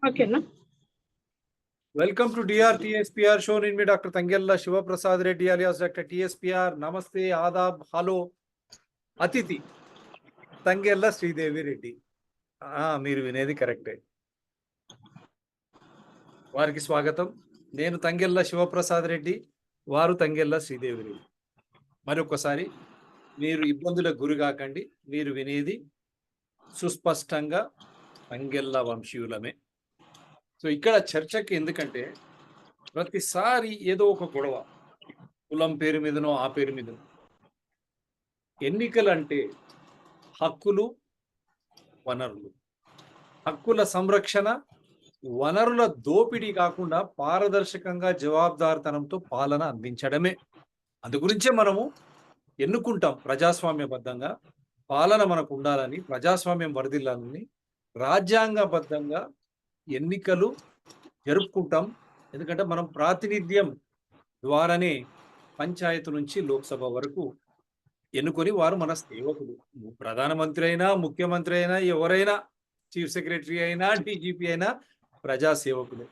ఓకేనా? Welcome to DR show. నేను మీ doctor Thangella Sivaprasad Reddy alias doctor TSPR. నమస్తే, ఆదాబ్, హలో. అతిథి తంగెల్ల శ్రీదేవి రెడ్డి. మీరు వినేది కరెక్టే. వారికి స్వాగతం. నేను తంగెల్ల శివప్రసాద్ రెడ్డి, వారు తంగెల్ల శ్రీదేవి రెడ్డి. మరొకసారి మీరు ఇబ్బందులకు గురి కాకండి. మీరు వినేది సుస్పష్టంగా తంగెల్ల వంశీయులమే. సో ఇక్కడ చర్చకి ఎందుకంటే ప్రతిసారి ఏదో ఒక గొడవ, కులం పేరు మీదనో ఆ పేరు మీదనో. ఎన్నికలు అంటే హక్కులు, వనరులు, హక్కుల సంరక్షణ, వనరుల దోపిడీ కాకుండా పారదర్శకంగా జవాబుదారితనంతో పాలన అందించడమే. అందు గురించే మనము ఎన్నుకుంటాం ప్రజాస్వామ్యబద్ధంగా. పాలన మనకు ఉండాలని, ప్రజాస్వామ్యం వరదిల్లాలని రాజ్యాంగబద్ధంగా ఎన్నికలు జరుపుకుంటాం. ఎందుకంటే మనం ప్రాతినిధ్యం ద్వారానే పంచాయతీ నుంచి లోక్సభ వరకు ఎన్నుకొని వారు మన సేవకులు. ప్రధానమంత్రి అయినా, ముఖ్యమంత్రి అయినా, ఎవరైనా, చీఫ్ సెక్రటరీ అయినా, డీజీపీ అయినా ప్రజా సేవకులే.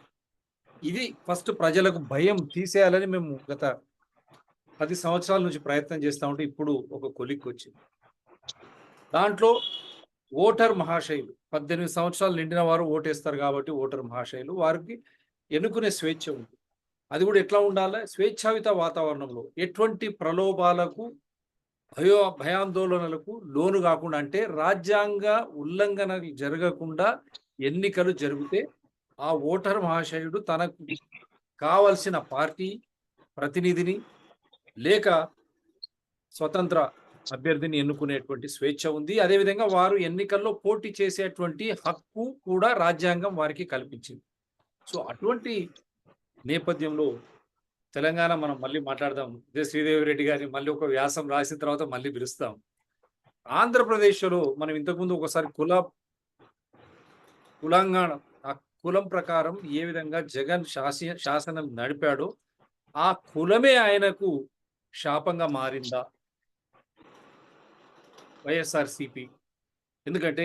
ఇది ఫస్ట్ ప్రజలకు భయం తీసేయాలని మేము గత 10 సంవత్సరాల నుంచి ప్రయత్నం చేస్తూ ఉంటే ఇప్పుడు ఒక కొలిక్కి వచ్చింది. దాంట్లో ఓటర్ మహాశయులు, 18 సంవత్సరాలు నిండిన వారు ఓటేస్తారు కాబట్టి ఓటర్ మహాశయులు, వారికి ఎన్నుకునే స్వేచ్ఛ ఉంది. అది కూడా ఎట్లా ఉండాలి? స్వేచ్ఛాయుత వాతావరణంలో, ఎటువంటి ప్రలోభాలకు, భయాందోళనలకు లోను కాకుండా, అంటే రాజ్యాంగ ఉల్లంఘన జరగకుండా ఎన్నికలు జరిగితే ఆ ఓటర్ మహాశయుడు తనకు కావలసిన పార్టీ ప్రతినిధిని లేక స్వతంత్ర అభ్యర్థిని ఎన్నుకునేటువంటి స్వేచ్ఛ ఉంది. అదేవిధంగా వారు ఎన్నికల్లో పోటీ చేసేటువంటి హక్కు కూడా రాజ్యాంగం వారికి కల్పించింది. సో అటువంటి నేపథ్యంలో తెలంగాణ మనం మళ్ళీ మాట్లాడదాం. ఇదే శ్రీదేవి రెడ్డి గారిని మళ్ళీ ఒక వ్యాసం రాసిన తర్వాత మళ్ళీ పిలుస్తాం. ఆంధ్రప్రదేశ్లో మనం ఇంతకుముందు ఒకసారి కులంగాణ, ఆ కులం ప్రకారం ఏ విధంగా జగన్ శాసనం నడిపాడో ఆ కులమే ఆయనకు శాపంగా మారిందా వైఎస్ఆర్సిపి? ఎందుకంటే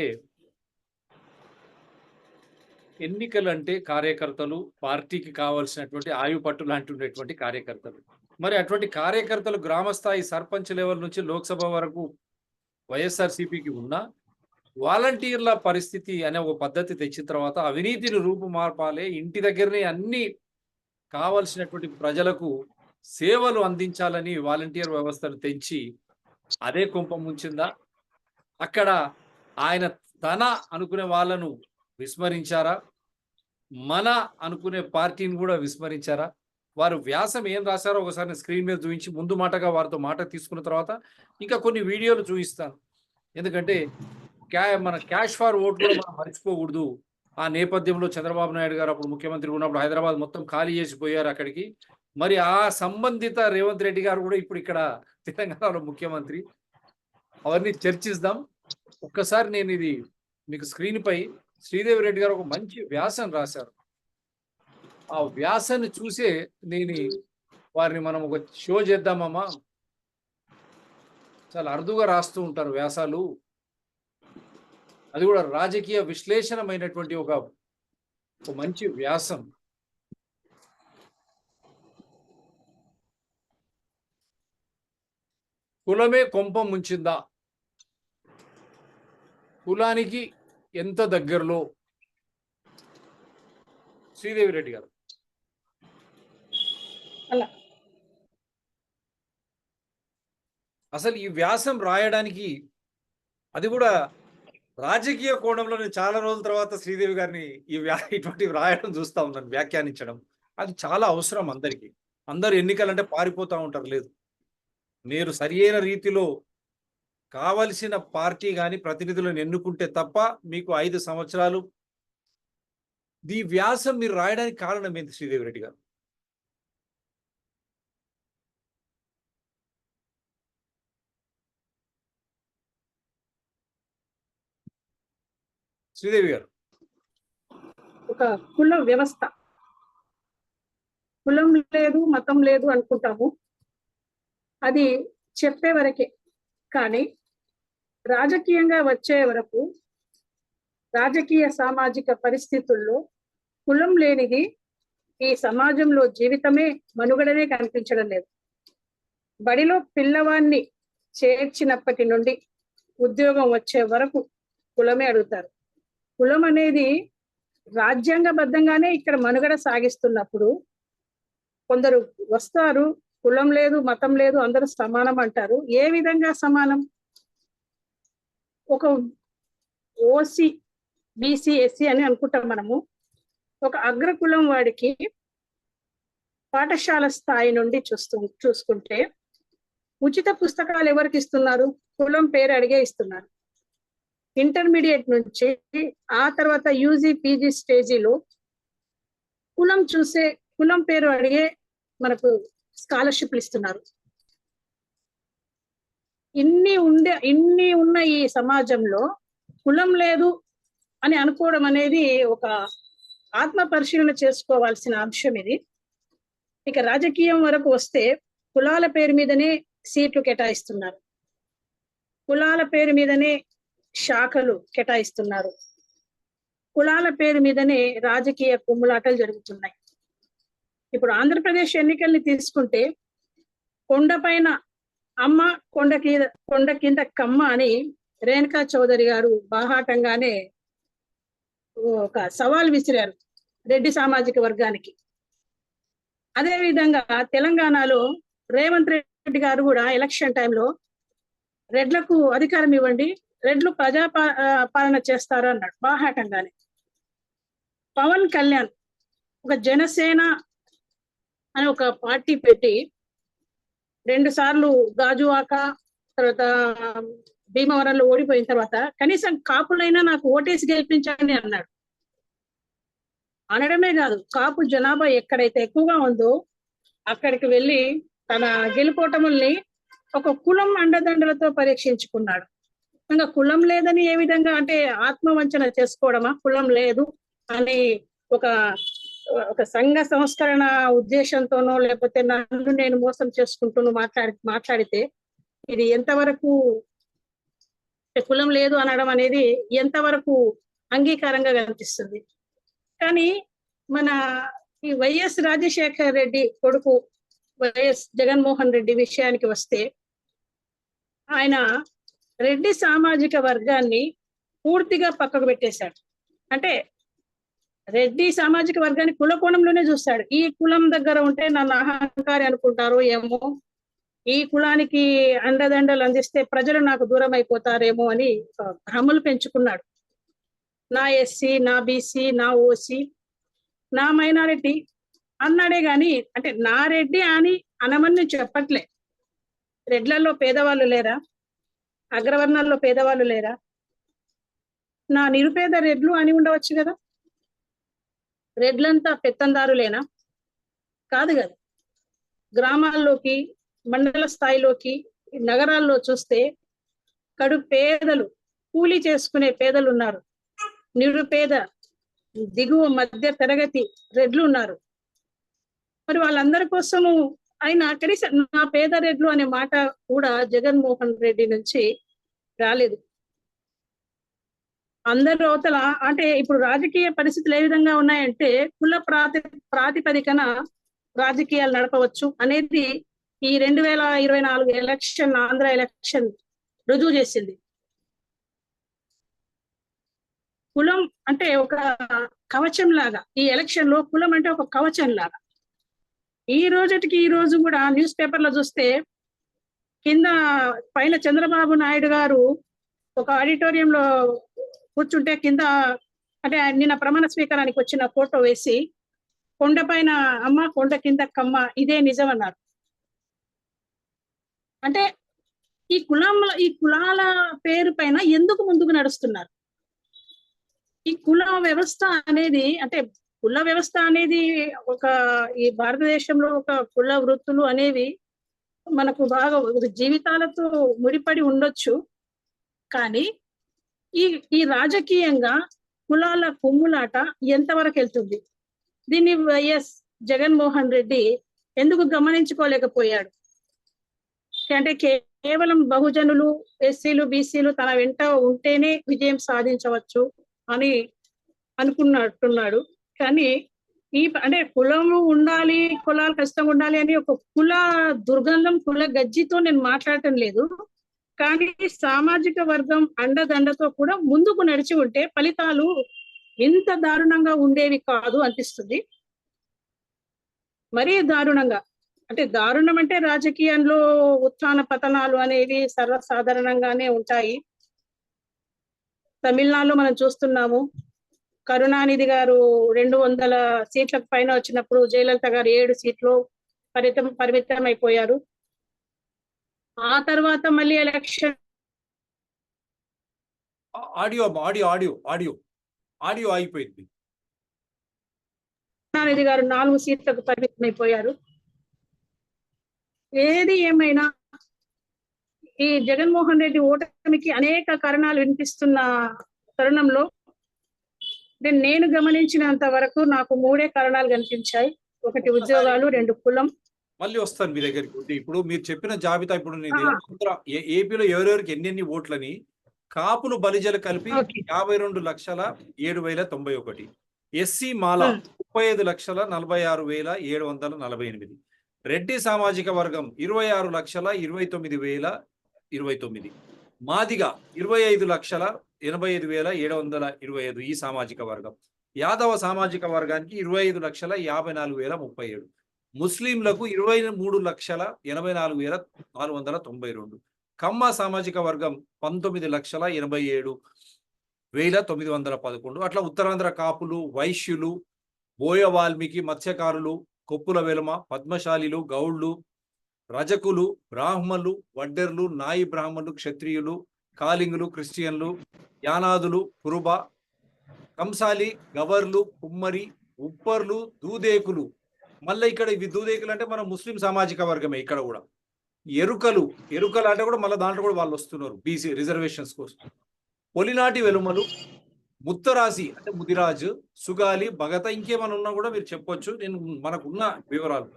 ఎన్నికలు అంటే కార్యకర్తలు, పార్టీకి కావాల్సినటువంటి ఆయుపట్టు లాంటి ఉండేటువంటి కార్యకర్తలు. మరి అటువంటి కార్యకర్తలు గ్రామస్థాయి సర్పంచ్ లెవెల్ నుంచి లోక్సభ వరకు వైఎస్ఆర్సిపికి ఉన్న వాలంటీర్ల పరిస్థితి అనే ఒక పద్ధతి తెచ్చిన తర్వాత అవినీతిని రూపుమార్పాలే, ఇంటి దగ్గరనే అన్ని కావలసినటువంటి ప్రజలకు సేవలు అందించాలని వాలంటీర్ వ్యవస్థను తెంచి అదే కుంపం ముంచిందా? అక్కడ ఆయన తన అనుకునే వాళ్ళను విస్మరించారా? మన అనుకునే పార్టీని కూడా విస్మరించారా? వారు వ్యాసం ఏం రాశారో ఒకసారి స్క్రీన్ మీద చూపించి ముందు మాటగా వారితో మాట తీసుకున్న తర్వాత ఇంకా కొన్ని వీడియోలు చూపిస్తాను. ఎందుకంటే మన క్యాష్ ఫర్ ఓట్ కూడా మనం మర్చిపోకూడదు. ఆ నేపథ్యంలో చంద్రబాబు నాయుడు గారు అప్పుడు ముఖ్యమంత్రి ఉన్నప్పుడు హైదరాబాద్ మొత్తం ఖాళీ చేసిపోయారు అక్కడికి. మరి ఆ సంబంధిత రేవంత్ రెడ్డి గారు కూడా ఇప్పుడు ఇక్కడ తెలంగాణలో ముఖ్యమంత్రి. అవన్నీ చర్చిద్దాం. ఒక్కసారి నేను ఇది మీకు స్క్రీన్ పై శ్రీదేవి రెడ్డి గారు ఒక మంచి వ్యాసం రాశారు. ఆ వ్యాసాన్ని చూసే నేను వారిని మనం ఒక షో చేద్దామమ్మా. చాలా అరుదుగా రాస్తూ ఉంటారు వ్యాసాలు, అది కూడా రాజకీయ విశ్లేషణమైనటువంటి ఒక మంచి వ్యాసం. కులమే కొంపం ముంచిందా? కులానికి ఎంత దగ్గరలో? శ్రీదేవి రెడ్డి గారు. అసలు ఈ వ్యాసం రాయడానికి, అది కూడా రాజకీయ కోణంలో, నేను చాలా రోజుల తర్వాత శ్రీదేవి గారిని ఇటువంటి రాయడం చూస్తా ఉన్నాను, వ్యాఖ్యానించడం. అది చాలా అవసరం అందరికీ. అందరు ఎన్నికలంటే పారిపోతూ ఉంటారు. లేదు, మీరు సరియైన రీతిలో కావలసిన పార్టీ కానీ ప్రతినిధులను ఎన్నుకుంటే తప్ప మీకు 5 సంవత్సరాలు. ఈ వ్యాసం మీరు రాయడానికి కారణం ఏంటి శ్రీదేవి రెడ్డి గారు? శ్రీదేవి గారు. ఒక కుల వ్యవస్థ, కులం లేదు, మతం లేదు అనుకుంటాము, అది చెప్పే వరకే. కానీ రాజకీయంగా వచ్చే వరకు రాజకీయ సామాజిక పరిస్థితుల్లో కులం లేనిది ఈ సమాజంలో జీవితమే మనుగడనే కనిపించడం లేదు. బడిలో పిల్లవాడిని చేర్చినప్పటి నుండి ఉద్యోగం వచ్చే వరకు కులమే అడుగుతారు. కులం అనేది రాజ్యాంగబద్ధంగానే ఇక్కడ మనుగడ సాగిస్తున్నప్పుడు కొందరు వస్తారు, కులం లేదు మతం లేదు అందరూ సమానం అంటారు. ఏ విధంగా సమానం? ఒక ఓసీ బీసీ ఎస్సీ అని అనుకుంటాం మనము. ఒక అగ్రకులం వాడికి పాఠశాల స్థాయి నుండి చూసుకుంటే ఉచిత పుస్తకాలు ఎవరికి ఇస్తున్నారు? కులం పేరు అడిగే ఇస్తున్నారు. ఇంటర్మీడియట్ నుంచి ఆ తర్వాత యూజీ పీజీ స్టేజీలో కులం పేరు అడిగే మనకు స్కాలర్షిప్లు ఇస్తున్నారు. ఇన్ని ఉన్న ఈ సమాజంలో కులం లేదు అని అనుకోవడం అనేది ఒక ఆత్మ పరిశీలన చేసుకోవాల్సిన అంశం ఇది. ఇక రాజకీయం వరకు వస్తే కులాల పేరు మీదనే సీట్లు కేటాయిస్తున్నారు, కులాల పేరు మీదనే శాఖలు కేటాయిస్తున్నారు, కులాల పేరు మీదనే రాజకీయ కుమ్ములాటలు జరుగుతున్నాయి. ఇప్పుడు ఆంధ్రప్రదేశ్ ఎన్నికల్ని తీసుకుంటే కొండపైన అమ్మ కొండ కింద కమ్మ అని రేణుకా చౌదరి గారు బాహాటంగానే ఒక సవాల్ విసిరారు రెడ్డి సామాజిక వర్గానికి. అదే విధంగా తెలంగాణలో రేవంత్ రెడ్డి గారు కూడా ఎలక్షన్ టైంలో రెడ్లకు అధికారం ఇవ్వండి, రెడ్లు పాలన చేస్తారు అన్నాడు బాహాటంగానే. పవన్ కళ్యాణ్ ఒక జనసేన అని ఒక పార్టీ పెట్టి 2 సార్లు గాజువాక తర్వాత భీమవరంలో ఓడిపోయిన తర్వాత కనీసం కాపులైనా నాకు ఓటేసి గెలిపించండి అన్నాడు. అనడమే కాదు, కాపు జనాభా ఎక్కడైతే ఎక్కువగా ఉందో అక్కడికి వెళ్ళి తన గెలుపోటముల్ని ఒక కులం అండదండలతో పరీక్షించుకున్నాడు. ఇంకా కులం లేదని ఏ విధంగా అంటే ఆత్మవంచన చేసుకోవడమా? కులం లేదు అని ఒక సంఘ సంస్కరణ ఉద్దేశంతోనో లేకపోతే నన్ను నేను మోసం చేసుకుంటూనో మాట్లాడితే ఇది ఎంతవరకు కులం లేదు అనడం అనేది ఎంతవరకు అంగీకారంగా కనిపిస్తుంది? కానీ మన ఈ వైఎస్ రాజశేఖర రెడ్డి కొడుకు వైఎస్ జగన్మోహన్ రెడ్డి విషయానికి వస్తే ఆయన రెడ్డి సామాజిక వర్గాన్ని పూర్తిగా పక్కకు పెట్టేశాడు. అంటే రెడ్డి సామాజిక వర్గాన్ని కుల కోణంలోనే చూస్తాడు. ఈ కులం దగ్గర ఉంటే నన్ను అహంకారి అనుకుంటారో ఏమో, ఈ కులానికి అండదండలు అందిస్తే ప్రజలు నాకు దూరం అయిపోతారేమో అని భ్రమలు పెంచుకున్నాడు. నా ఎస్సీ, నా బీసీ, నా ఓసీ, నా మైనారిటీ అన్నాడే గాని అంటే నా రెడ్డి అని అనమని చెప్పట్లే. రెడ్లలో పేదవాళ్ళు లేరా? అగ్రవర్ణాల్లో పేదవాళ్ళు లేరా? నా నిరుపేద రెడ్లు అని ఉండవచ్చు కదా. రెడ్లంతా పెత్తందారులేనా? కాదు కదా. గ్రామాల్లోకి మండల స్థాయిలోకి నగరాల్లో చూస్తే కడు పేదలు, కూలీ చేసుకునే పేదలు ఉన్నారు, నిరుపేద దిగువ మధ్య తరగతి రెడ్లు ఉన్నారు. మరి వాళ్ళందరి కోసము ఆయన కనీసం నా పేద రెడ్లు అనే మాట కూడా జగన్మోహన్ రెడ్డి నుంచి రాలేదు. అందరూ అవతల అంటే ఇప్పుడు రాజకీయ పరిస్థితులు ఏ విధంగా ఉన్నాయంటే కుల ప్రాతిపదికన రాజకీయాలు నడపవచ్చు అనేది ఈ 2024 ఎలక్షన్, ఆంధ్ర ఎలక్షన్ రుజువు చేసింది. కులం అంటే ఒక కవచం లాగా, ఈ ఎలక్షన్ లో కులం అంటే ఒక కవచం లాగా. ఈ రోజు కూడా న్యూస్ పేపర్లో చూస్తే కింద పైన చంద్రబాబు నాయుడు గారు ఒక ఆడిటోరియంలో కూర్చుంటే కింద అంటే నిన్న ప్రమాణ స్వీకారానికి వచ్చిన ఫోటో వేసి కొండపైన అమ్మ కొండ కింద కమ్మ ఇదే నిజం అన్నారు. అంటే ఈ కులాల పేరు పైన ఎందుకు ముందుకు నడుస్తున్నారు? ఈ కుల వ్యవస్థ అనేది అంటే కుల వ్యవస్థ అనేది ఈ భారతదేశంలో ఒక కుల వృత్తులు అనేవి మనకు బాగా జీవితాలతో ముడిపడి ఉండొచ్చు. కానీ ఈ రాజకీయంగా కులాల కుమ్ములాట ఎంతవరకు వెళ్తుంది? దీన్ని వైఎస్ జగన్మోహన్ రెడ్డి ఎందుకు గమనించుకోలేకపోయాడు? అంటే కేవలం బహుజనులు, ఎస్సీలు, బీసీలు తన వెంట ఉంటేనే విజయం సాధించవచ్చు అని అనుకున్నట్టున్నాడు. కానీ అంటే కులము ఉండాలి, కులాలు ఖచ్చితంగా ఉండాలి అని ఒక కుల దుర్గంధం, కుల గజ్జితో నేను మాట్లాడటం లేదు. కానీ సామాజిక వర్గం అండదండతో కూడా ముందుకు నడిచి ఉంటే ఫలితాలు ఇంత దారుణంగా ఉండేవి కాదు అనిపిస్తుంది. మరీ దారుణంగా అంటే దారుణం అంటే రాజకీయంలో ఉత్థాన పతనాలు అనేవి సర్వసాధారణంగానే ఉంటాయి. తమిళనాడులో మనం చూస్తున్నాము. కరుణానిధి గారు 200 సీట్లకు పైన వచ్చినప్పుడు జయలలిత గారు 7 సీట్లు పరిమితం అయిపోయారు. ఆ తర్వాత మళ్ళీ election audio audio audio audio audio అయిపోయింది. కరుణానిధి గారు 4 సీట్లకు పరిమితం అయిపోయారు. ఏది ఏమైనా ఈ జగన్మోహన్ రెడ్డి ఓటమికి అనేక కారణాలు వినిపిస్తున్న తరుణంలో నేను గమనించినంత వరకు నాకు 3 కారణాలు కనిపించాయి. 1 ఉద్యోగాలు, 2 కులం. మళ్ళీ వస్తాను మీ దగ్గరికి. ఇప్పుడు మీరు చెప్పిన జాబితా ఇప్పుడు ఏపీలో ఎవరెవరికి ఎన్ని ఓట్లని కాపులు బలిజలు కలిపి 52,07,091, ఎస్సీ మాల 35,46,748, రెడ్డి సామాజిక వర్గం 26,29,029, మాదిగ 25,85,725 ఈ సామాజిక వర్గం, యాదవ సామాజిక వర్గానికి 25,54,037, ముస్లింలకు 23,84,492, కమ్మ సామాజిక వర్గం 19,87,911. అట్లా ఉత్తరాంధ్ర కాపులు, వైశ్యులు, బోయ వాల్మీకి, మత్స్యకారులు, కొప్పుల వెలమ, పద్మశాలిలు, గౌళ్లు, రజకులు, బ్రాహ్మణులు, వడ్డెర్లు, నాయి బ్రాహ్మణులు, క్షత్రియులు, కాలింగులు, క్రిస్టియన్లు, యానాదులు, కురుబ, కంసాలి, గవర్లు, కుమ్మరి, ఉప్పర్లు, దూదేకులు. మళ్ళీ ఇక్కడ ఇవి దూదేకులు అంటే మన ముస్లిం సామాజిక వర్గమే. ఇక్కడ కూడా ఎరుకలు అంటే కూడా మళ్ళీ దాంట్లో కూడా వాళ్ళు వస్తున్నారు బీసీ రిజర్వేషన్స్ కోసం. పొలినాటి వెలుమలు, ముత్తరాసి అంటే ముదిరాజు, సుగాలి, భగత, ఇంకేమైనా ఉన్నా కూడా మీరు చెప్పొచ్చు. నేను మనకున్న వివరాలు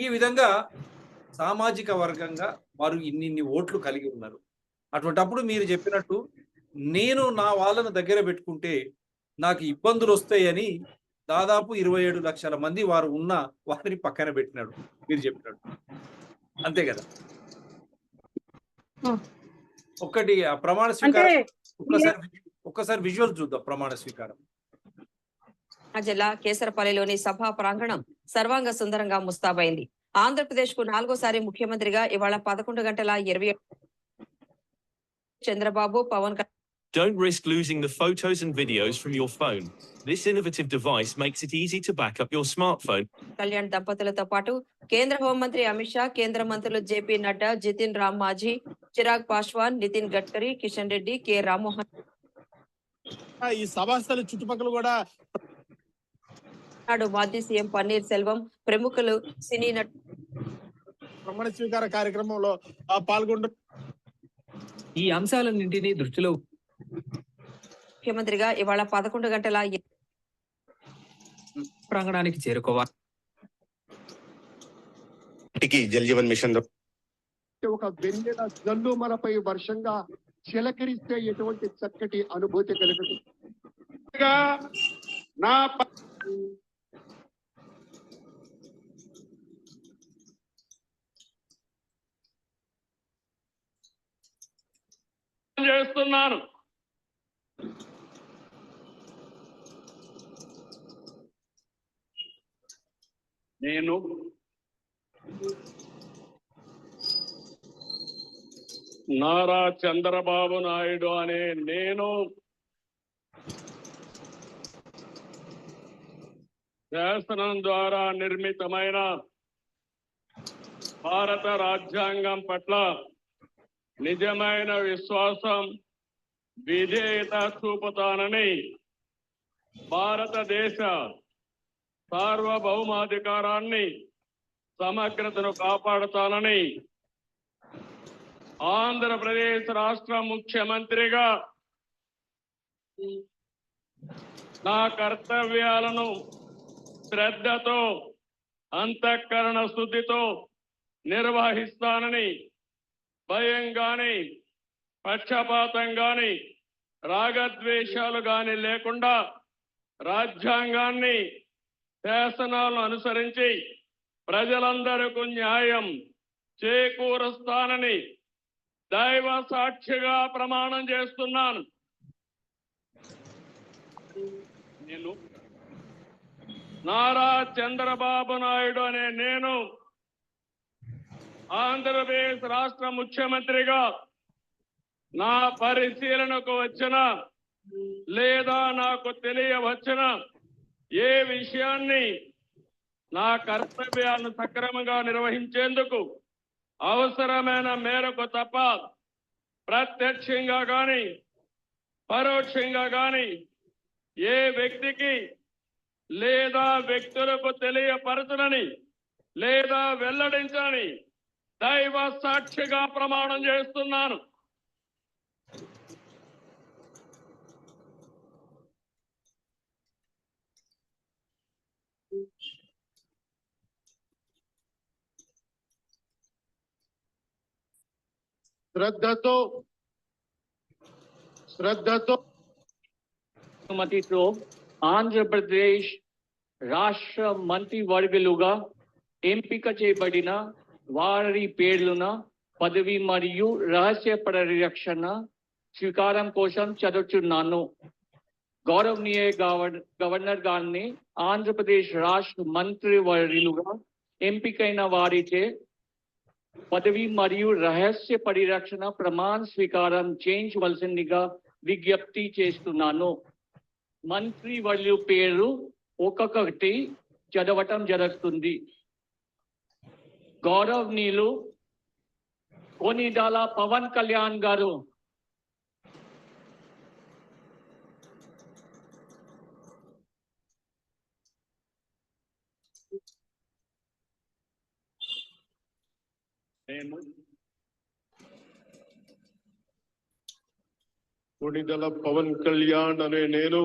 ఈ విధంగా సామాజిక వర్గంగా వారు ఇన్ని ఓట్లు కలిగి ఉన్నారు. అటువంటప్పుడు మీరు చెప్పినట్టు నేను నా వాళ్ళను దగ్గర పెట్టుకుంటే నాకు ఇబ్బందులు వస్తాయని దాదాపు 27 లక్షల మంది వారు ఉన్న వారిని పక్కన పెట్టినాడు మీరు చెప్పినట్టు. అంతే కదా? ఒకటి ప్రమాణ స్వీకారం ఒక్కసారి విజువల్ చూద్దాం. ప్రమాణ స్వీకారం జిల్లా కేసరపల్లిలోని సభా ప్రాంగణం సర్వాంగ సుందరంగా ముస్తాబైంది. ఆంధ్రప్రదేశ్ కు 4వ ముఖ్యమంత్రిగా ఇవాళ 11:20 Chandrababu, Pawan Don't risk losing the photos and videos from your phone. This innovative device makes it easy to back up your smartphone. Kalyan దంపతులతో పాటు కేంద్ర హోంమంత్రి అమిత్ షా, కేంద్ర మంత్రులు జేపీ నడ్డా, జితిన్ రామ్ మాఝీ, చిరాగ్ పాస్వాన్, నితిన్ గడ్కరీ, కిషన్ రెడ్డి, కె రామ్మోహన్ ఈ సభాస్థలి చుట్టుపక్కల కూడా నాడు మాజీ సీఎం పన్నీర్ సెల్వం, ప్రముఖులు, సినీ నటు ప్రమాణ స్వీకార కార్యక్రమంలో పాల్గొంటూ ఈ అంశాలన్నింటినీ దృష్టిలో ముఖ్యమంత్రిగా ఇవాళ 11:20 ప్రాంగణానికి చేరుకోవాలి. జల్ జీవన్ మిషన్ ఒక వెన్నెల జల్లు మనపై వర్షంగా చిలకరిస్తే ఎటువంటి చక్కటి అనుభూతి కలుగుతుంది. నా చేస్తున్నాను. నేను నారా చంద్రబాబు నాయుడు అనే నేను శాసనం ద్వారా నిర్మితమైన భారత రాజ్యాంగం పట్ల నిజమైన విశ్వాసం, విధేయత చూపుతానని, భారతదేశ సార్వభౌమాధికారాన్ని, సమగ్రతను కాపాడుతానని, ఆంధ్రప్రదేశ్ రాష్ట్ర ముఖ్యమంత్రిగా నా కర్తవ్యాలను శ్రద్ధతో, అంతఃకరణ శుద్ధితో నిర్వహిస్తానని, భయం గాని, పక్షపాతం గాని, రాగద్వేషాలు గాని లేకుండా రాజ్యాంగాన్ని శాసనాలను అనుసరించి ప్రజలందరికీ న్యాయం చేకూరుస్తానని దైవ సాక్షిగా ప్రమాణం చేస్తున్నాను. నేను నారా చంద్రబాబు నాయుడు అనే నేను ఆంధ్రప్రదేశ్ రాష్ట్ర ముఖ్యమంత్రిగా నా పరిశీలనకు వచ్చిన లేదా నాకు తెలియవచ్చిన ఏ విషయాన్ని నా కర్తవ్యాలను సక్రమంగా నిర్వహించేందుకు అవసరమైన మేరకు తప్ప ప్రత్యక్షంగా గాని పరోక్షంగా గాని ఏ వ్యక్తికి లేదా వ్యక్తులకు తెలియపరచనని లేదా వెల్లడించని దైవ సాక్షిగా ప్రమాణం చేస్తున్నాను. శ్రద్ధతో అనుమతితో ఆంధ్రప్రదేశ్ రాష్ట్ర మంత్రివర్గులుగా ఎంపిక చేయబడిన వారి పేర్లున పదవి మరియు రహస్య పరిరక్షణ స్వీకారం కోసం చదువుతున్నాను. గౌరవనీయ గవర్నర్ గారిని ఆంధ్రప్రదేశ్ రాష్ట్ర మంత్రివర్యులుగా ఎంపికైన వారిచే పదవి మరియు రహస్య పరిరక్షణ ప్రమాణ స్వీకారం చేయించవలసిందిగా విజ్ఞప్తి చేస్తున్నాను. మంత్రివర్యుల పేరు ఒక్కొక్కటి చదవటం జరుగుతుంది. గౌరవనీయులు కొనిదాల పవన్ కళ్యాణ్ గారు, కొణిదెల పవన్ కళ్యాణ్ అనే నేను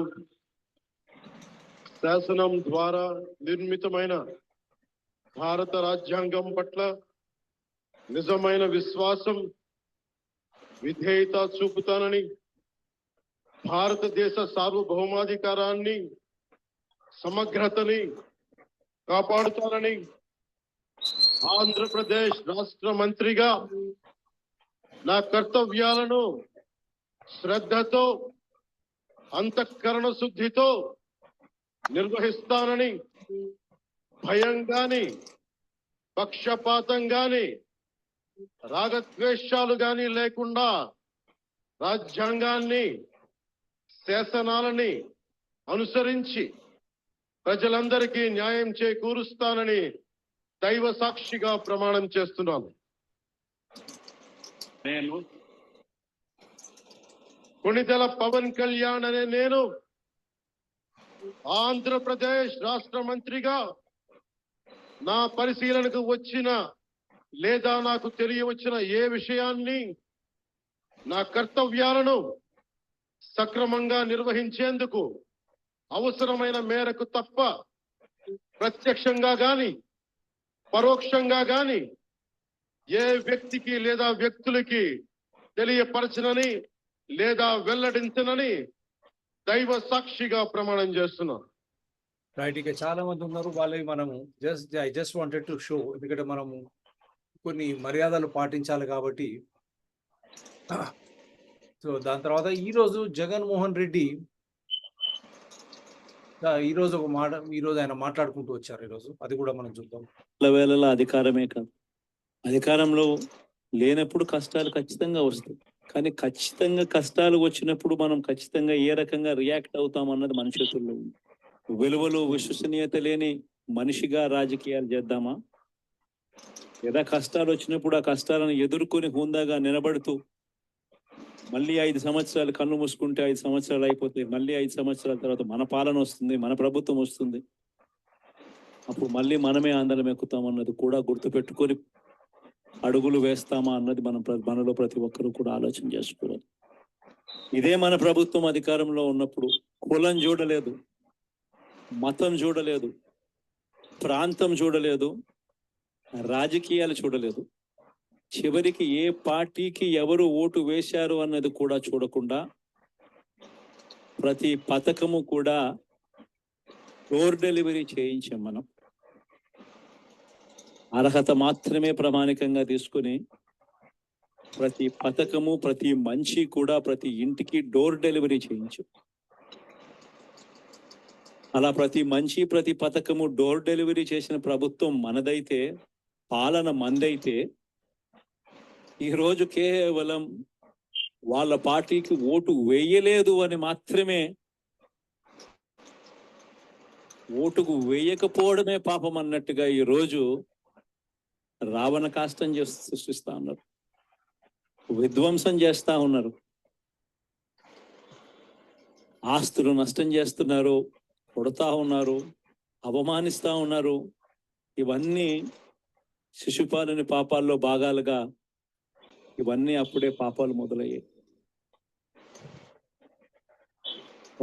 శాసనం ద్వారా నిర్మితమైన భారత రాజ్యాంగం పట్ల నిజమైన విశ్వాసం విధేయత చూపుతానని, భారతదేశ సార్వభౌమాధికారాన్ని సమగ్రతని కాపాడుతానని, ఆంధ్రప్రదేశ్ రాష్ట్ర మంత్రిగా నా కర్తవ్యాలను శ్రద్ధతో అంతఃకరణ శుద్ధితో నిర్వహిస్తానని, భయం గాని పక్షపాతం గాని రాగద్వేషాలు గాని లేకుండా రాజ్యాంగాన్ని శాసనాలని అనుసరించి ప్రజలందరికీ న్యాయం చేకూరుస్తానని దైవ సాక్షిగా ప్రమాణం చేస్తున్నాను. నేను కొణిదెల పవన్ కళ్యాణ్ అనే నేను ఆంధ్రప్రదేశ్ రాష్ట్ర మంత్రిగా నా పరిశీలనకు వచ్చిన లేదా నాకు తెలియవచ్చిన ఏ విషయాన్ని నా కర్తవ్యాలను సక్రమంగా నిర్వహించేందుకు అవసరమైన మేరకు తప్ప ప్రత్యక్షంగా గాని పరోక్షంగా గాని ఏ వ్యక్తికి లేదా వ్యక్తులకి తెలియపరచనని లేదా వెల్లడించనని దైవ సాక్షిగా ప్రమాణం చేస్తున్నాను. రైట్, ఇక చాలా మంది ఉన్నారు, వాళ్ళవి మనము I just wanted to show, ఎందుకంటే మనము కొన్ని మర్యాదలు పాటించాలి కాబట్టి. సో దాని తర్వాత ఈరోజు జగన్మోహన్ రెడ్డి ఈరోజు ఒక మాట, ఈరోజు ఆయన మాట్లాడుకుంటూ వచ్చారు. ఈరోజు అది కూడా మనం చూద్దాం. వేళలో అధికారమే కాదు, అధికారంలో లేనప్పుడు కష్టాలు ఖచ్చితంగా వస్తాయి. కానీ ఖచ్చితంగా కష్టాలు వచ్చినప్పుడు మనం ఖచ్చితంగా ఏ రకంగా రియాక్ట్ అవుతాం అన్నది మన చేతుల్లో ఉంది. విలువలు విశ్వసనీయత లేని మనిషిగా రాజకీయాలు చేద్దామా, లేదా కష్టాలు వచ్చినప్పుడు ఆ కష్టాలను ఎదుర్కొని హుందాగా నిలబడుతూ మళ్ళీ 5 సంవత్సరాలు కళ్ళు మూసుకుంటే 5 సంవత్సరాలు అయిపోతాయి, మళ్ళీ 5 సంవత్సరాల తర్వాత మన పాలన వస్తుంది, మన ప్రభుత్వం వస్తుంది, అప్పుడు మళ్ళీ మనమే ఆందోళన ఎక్కుతాం అన్నది కూడా గుర్తుపెట్టుకొని అడుగులు వేస్తామా అన్నది మనలో ప్రతి ఒక్కరూ కూడా ఆలోచన చేసుకోవాలి. ఇదే మన ప్రభుత్వం అధికారంలో ఉన్నప్పుడు కులం చూడలేదు, మతం చూడలేదు, ప్రాంతం చూడలేదు, రాజకీయాలు చూడలేదు, చివరికి ఏ పార్టీకి ఎవరు ఓటు వేశారు అన్నది కూడా చూడకుండా ప్రతి పథకము కూడా డోర్ డెలివరీ చేయించాం మనం. అర్హత మాత్రమే ప్రామాణికంగా తీసుకుని ప్రతి పథకము, ప్రతి మంచి కూడా ప్రతి ఇంటికి డోర్ డెలివరీ చేయించు. అలా ప్రతి మంచి, ప్రతి పథకము డోర్ డెలివరీ చేసిన ప్రభుత్వం మనదైతే, పాలన మందైతే, ఈరోజు కేవలం వాళ్ళ పార్టీకి ఓటు వేయలేదు అని మాత్రమే, ఓటుకు వేయకపోవడమే పాపం అన్నట్టుగా ఈరోజు రావణ కాష్టం సృష్టిస్తా ఉన్నారు, విధ్వంసం చేస్తా ఉన్నారు, ఆస్తులు నష్టం చేస్తున్నారు, కొడతా ఉన్నారు, అవమానిస్తా ఉన్నారు. ఇవన్నీ శిశుపాలుని పాపాల్లో భాగాలుగా ఇవన్నీ అప్పుడే పాపాలు మొదలయ్యాయి.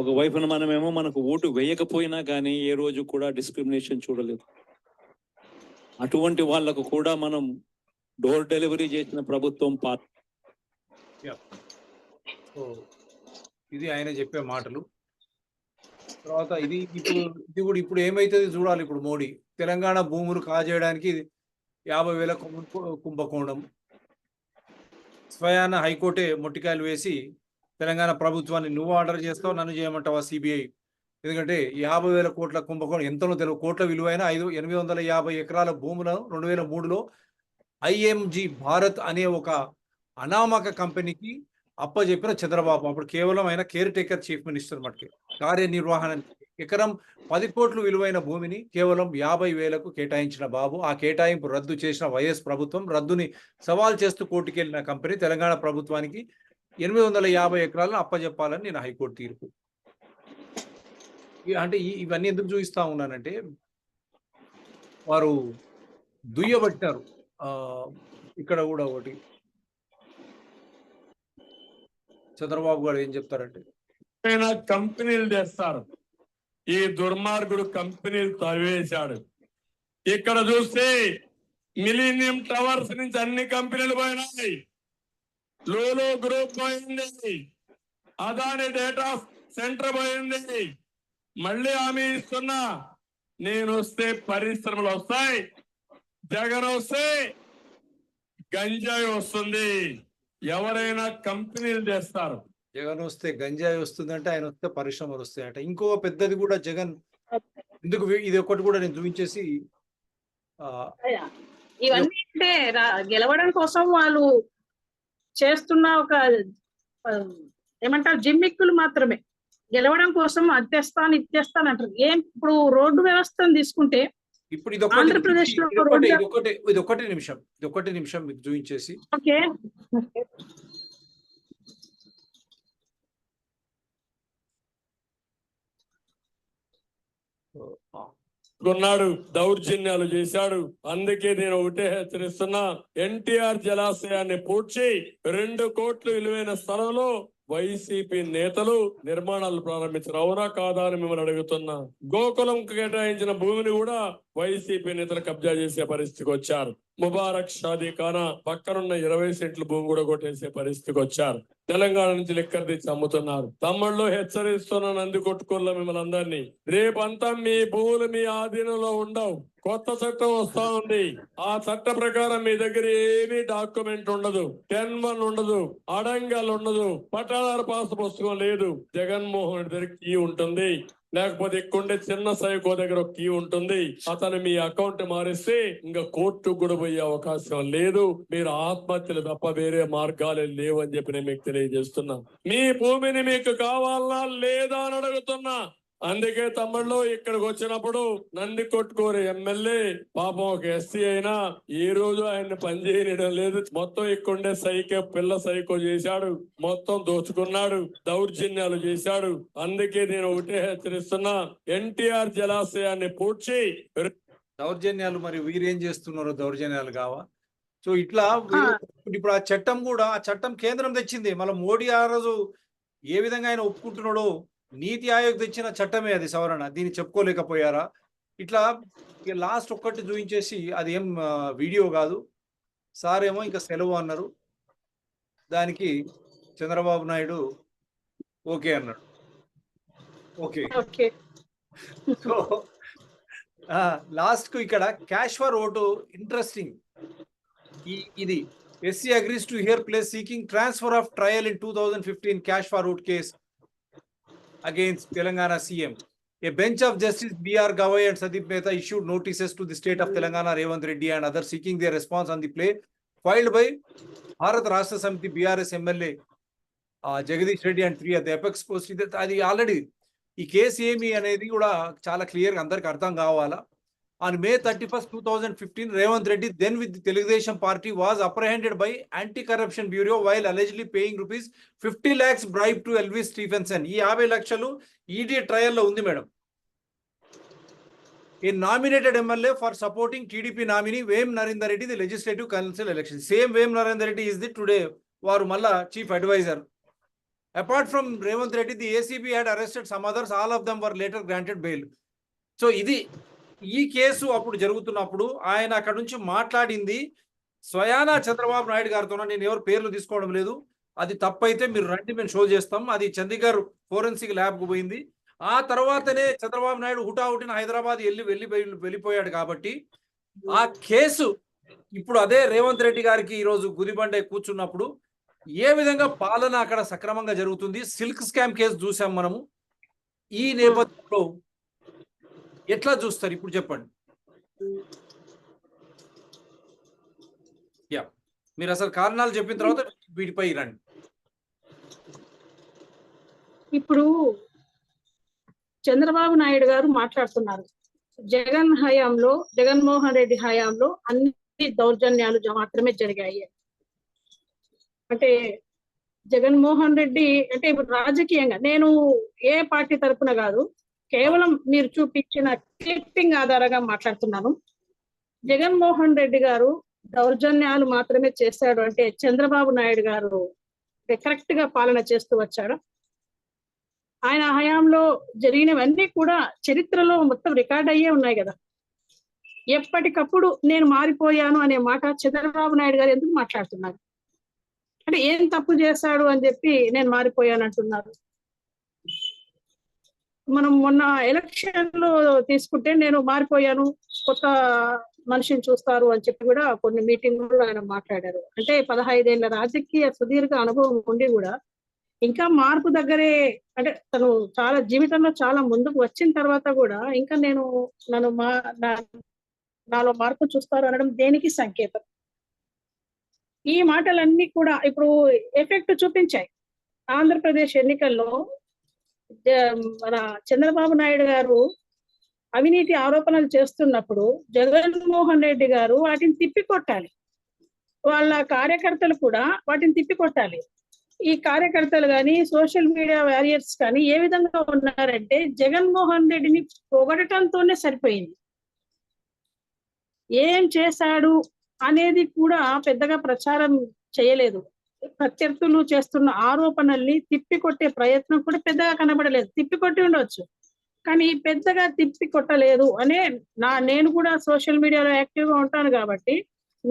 ఒకవైపున మనమేమో మనకు ఓటు వేయకపోయినా కానీ ఏ రోజు కూడా డిస్క్రిమినేషన్ చూడలేదు. అటువంటి వాళ్లకు కూడా మనం డోర్ డెలివరీ చేసిన ప్రభుత్వం సో ఇది ఆయన చెప్పే మాటలు. తర్వాత ఇది కూడా ఇప్పుడు ఏమైతుంది చూడాలి. ఇప్పుడు మోడీ తెలంగాణ భూములు కాజేయడానికి 50,000 కుంభకోణం, స్వయాన హైకోర్టే మొట్టికాయలు వేసి తెలంగాణ ప్రభుత్వాన్ని నువ్వు ఆర్డర్ చేస్తావు, నన్ను చేయమంటావా సిబిఐ? ఎందుకంటే 50,000 కోట్ల కుంభకోణం ఎంతనో తెలియదు. కోట్ల విలువైన 850 ఎకరాల భూములను 2003లో ఐఎంజీ భారత్ అనే ఒక అనామక కంపెనీకి అప్పచెప్పిన చంద్రబాబు. అప్పుడు కేవలం ఆయన కేర్ టేకర్ చీఫ్ మినిస్టర్ మటుకే, కార్యనిర్వహణ. ఎకరం 10 కోట్లు విలువైన భూమిని కేవలం 50,000కు కేటాయించిన బాబు. ఆ కేటాయింపు రద్దు చేసిన వైఎస్ ప్రభుత్వం, రద్దుని సవాల్ చేస్తూ కోర్టుకెళ్లిన కంపెనీ తెలంగాణ ప్రభుత్వానికి 850 ఎకరాలను అప్పచెప్పాలని నేను హైకోర్టు తీర్పు. అంటే ఇవన్నీ ఎందుకు చూపిస్తా ఉన్నానంటే, వారు దుయ్యబట్టారు. ఇక్కడ కూడా ఒకటి చంద్రబాబు గారు ఏం చెప్తారంటే, కంపెనీలు తెస్తారు, ఈ దుర్మార్గుడు కంపెనీలు తరివేశాడు. ఇక్కడ చూస్తే మిలీనియం టవర్స్ నుంచి అన్ని కంపెనీలు పోయినాయి, లూలు గ్రూప్ పోయింది, అదాని డేటా సెంటర్ పోయింది. మళ్ళీ హామీ ఇస్తున్నా, నేను వస్తే పరిశ్రమలు వస్తాయి, జగన్ వస్తే గంజాయి వస్తుంది. ఎవరైనా కంపెనీలు తెస్తారు. జగన్ వస్తే గంజాయి వస్తుందంటే, ఆయన వస్తే పరిశ్రమలు వస్తాయంట. ఇంకో పెద్దది కూడా జగన్ ఎందుకు, ఇది ఒకటి కూడా నేను చూపించేసి, ఇవన్నీ అంటే గెలవడం కోసం వాళ్ళు చేస్తున్న ఒక ఏమంటారు జిమ్మిక్కులు మాత్రమే. గెలవడం కోసం అద్దెస్తాను ఇచ్చేస్తాను అంటారు. ఏం ఇప్పుడు రోడ్డు వ్యవస్థను తీసుకుంటే ఇప్పుడు ఇది ఆంధ్రప్రదేశ్ లో ఒకటి నిమిషం మీకు చూపించేసి, ఓకే కొన్నాడు, దౌర్జన్యాలు చేశాడు. అందుకే నేను ఒకటే హెచ్చరిస్తున్నా, ఎన్టీఆర్ జలాశయాన్ని పూడ్చి 2 కోట్ల విలువైన స్థలంలో వైసీపీ నేతలు నిర్మాణాలు ప్రారంభించారు. అవునా కాదా అని మిమ్మల్ని అడుగుతున్నా. గోకులం కేటాయించిన భూమిని కూడా వైసీపీ నేతలు కబ్జా చేసే పరిస్థితికి వచ్చారు. ముబారక్ షాదీ ఖానా పక్కనున్న 20 సెంట్ల భూమి కూడా కొట్టేసే పరిస్థితికి వచ్చారు. తెలంగాణ నుంచి లెక్కర తెచ్చి అమ్ముతున్నారు. తమ్ముళ్ళు హెచ్చరిస్తున్నాను, అంది కొట్టుకోలే మిమ్మల్ని అందరినీ. రేపంతా మీ భూములు మీ ఆధీనంలో ఉండవు. కొత్త చట్టం వస్తా ఉంది. ఆ చట్ట ప్రకారం మీ దగ్గర ఏమీ డాక్యుమెంట్ ఉండదు, 10-1 ఉండదు, అడంగల్ ఉండదు, పట్టాదారు పాస్ పుస్తకం లేదు. జగన్మోహన్ రెడ్డి దగ్గర కీ ఉంటుంది, లేకపోతే ఇక్కడే చిన్న సైకో దగ్గర ఒక కీ ఉంటుంది. అతను మీ అకౌంట్ మారిస్తే ఇంకా కోర్టు కూడా పోయే అవకాశం లేదు. మీరు ఆత్మహత్యలు తప్ప వేరే మార్గాలే లేవు అని చెప్పి నేను మీకు తెలియజేస్తున్నా. మీ భూమిని మీకు కావాలనా లేదా అని అడుగుతున్నా. అందుకే తమ్ముళ్ళు ఇక్కడికి వచ్చినప్పుడు నంది కొట్టుకోరు ఎమ్మెల్యే పాపం ఒక ఎస్సీ అయినా ఈ రోజు ఆయన్ని పనిచేయడం లేదు. మొత్తం ఇక్కడే పిల్ల సైకో చేశాడు, మొత్తం దోచుకున్నాడు, దౌర్జన్యాలు చేశాడు. అందుకే నేను ఒకటే హెచ్చరిస్తున్నా, ఎన్టీఆర్ జలాశయాన్ని పూడ్చి దౌర్జన్యాలు మరి వీరేం చేస్తున్నారో దౌర్జన్యాలు కావా? సో ఇట్లా ఇప్పుడు ఆ చట్టం కూడా, ఆ చట్టం కేంద్రం తెచ్చింది. మళ్ళీ మోడీ ఆ రోజు ఏ విధంగా ఆయన ఒప్పుకుంటున్నాడో, నీతి ఆయోగ్ తెచ్చిన చట్టమే అది సవరణ. దీన్ని చెప్పుకోలేకపోయారా? ఇట్లా లాస్ట్ ఒక్కటి చూపించేసి, అది ఏం వీడియో కాదు, సార్ ఏమో ఇంకా సెలవు అన్నారు. దానికి చంద్రబాబు నాయుడు ఓకే అన్నాడు. ఓకే సో లాస్ట్ కు ఇక్కడ క్యాష్ ఫర్ ఓటు ఇంట్రెస్టింగ్. ఇది SC agrees to hear place seeking transfer of trial in 2015 cash for vote case against Telangana CM. A bench of Justice B.R. Gavai and Sandeep Mehta issued notices to the state of Telangana, Revanth Reddy and others seeking their response on the play filed by Bharat Rashtra Samiti BRS MLA Jagadish Reddy and 3 at the apex post. అది already ఈ case ఏమి అనేది కూడా చాలా క్లియర్గా అందరికి అర్థం కావాలా. On May 31st, 2015, Revanth Reddy, then with the Telugudesam party, was apprehended by Anti-Corruption Bureau while allegedly paying rupees 50 lakhs bribe to Elvis Stephenson. ఈ 50 లక్షలు ED ట్రయల్లో ఉంది madam. A nominated MLA for supporting TDP nominee Vem Narendra Reddy, the Legislative Council election. Same Vem Narendra Reddy is the today వారు మళ్ళా chief advisor. Apart from Revanth Reddy, the ACB had arrested some others. All of them were later granted bail. So ఇది ఈ case అప్పుడు జరుగుతున్నప్పుడు ఆయన అక్కడ నుంచి మాట్లాడింది స్వయానా చంద్రబాబు నాయుడు గారితో. నేను ఎవరు పేర్లు తీసుకోవడం లేదు, అది తప్పైతే మీరు రండి మేము షో చేస్తాం. అది చండీగఢ్ ఫోరెన్సిక్ ల్యాబ్కు పోయింది. ఆ తర్వాతనే చంద్రబాబు నాయుడు హుటాహుటిన హైదరాబాద్ వెళ్ళిపోయాడు. కాబట్టి ఆ కేసు ఇప్పుడు అదే రేవంత్ రెడ్డి గారికి ఈరోజు గుదిబండే కూర్చున్నప్పుడు ఏ విధంగా పాలన అక్కడ సక్రమంగా జరుగుతుంది. సిల్క్ స్కామ్ కేసు చూసాం మనము. ఈ నేపథ్యంలో ఎట్లా చూస్తారు ఇప్పుడు చెప్పండి. యా, మీరు అసలు కారణాలు చెప్పిన తర్వాత వీటిపై రండి. ఇప్పుడు చంద్రబాబు నాయుడు గారు మాట్లాడుతున్నారు, జగన్మోహన్ రెడ్డి హయాంలో అన్ని దౌర్జన్యాలు మాత్రమే జరిగాయి. అంటే జగన్మోహన్ రెడ్డి అంటే ఇప్పుడు రాజకీయంగా నేను ఏ పార్టీ తరపున కాదు, కేవలం మీరు చూపించిన క్లిప్పింగ్ ఆధారంగా మాట్లాడుతున్నాను. జగన్మోహన్ రెడ్డి గారు దౌర్జన్యాలు మాత్రమే చేశాడు అంటే చంద్రబాబు నాయుడు గారు కరెక్ట్ గా పాలన చేస్తూ వచ్చాడు. ఆయన హయాంలో జరిగినవన్నీ కూడా చరిత్రలో మొత్తం రికార్డ్ అయ్యే ఉన్నాయి కదా. ఎప్పటికప్పుడు నేను మారిపోయాను అనే మాట చంద్రబాబు నాయుడు గారు ఎందుకు మాట్లాడుతున్నారు? అంటే ఏం తప్పు చేశాడు అని చెప్పి నేను మారిపోయాను అంటున్నారు. మనం మొన్న ఎలక్షన్ లో తీసుకుంటే నేను మారిపోయాను, కొత్త మనిషిని చూస్తారు అని చెప్పి కూడా కొన్ని మీటింగ్లో ఆయన మాట్లాడారు. అంటే 15 ఏళ్ల రాజకీయ సుదీర్ఘ అనుభవం ఉండి కూడా ఇంకా మార్పు దగ్గరే, అంటే తను చాలా జీవితంలో చాలా ముందుకు వచ్చిన తర్వాత కూడా ఇంకా నాలో మార్పు చూస్తారు అనడం దేనికి సంకేతం? ఈ మాటలన్నీ కూడా ఇప్పుడు ఎఫెక్ట్ చూపించాయి. ఆంధ్రప్రదేశ్ ఎన్నికల్లో మన చంద్రబాబు నాయుడు గారు అవినీతి ఆరోపణలు చేస్తున్నప్పుడు జగన్మోహన్ రెడ్డి గారు వాటిని తిప్పికొట్టాలి, వాళ్ళ కార్యకర్తలు కూడా వాటిని తిప్పికొట్టాలి. ఈ కార్యకర్తలు కానీ సోషల్ మీడియా వారియర్స్ కానీ ఏ విధంగా ఉన్నారంటే జగన్మోహన్ రెడ్డిని పొగడటంతోనే సరిపోయింది. ఏం చేశాడు అనేది కూడా పెద్దగా ప్రచారం చేయలేదు. ప్రత్యర్థులు చేస్తున్న ఆరోపణల్ని తిప్పికొట్టే ప్రయత్నం కూడా పెద్దగా కనబడలేదు. తిప్పికొట్టి ఉండవచ్చు కానీ పెద్దగా తిప్పికొట్టలేదు అనే నేను కూడా సోషల్ మీడియాలో యాక్టివ్ గా ఉంటాను కాబట్టి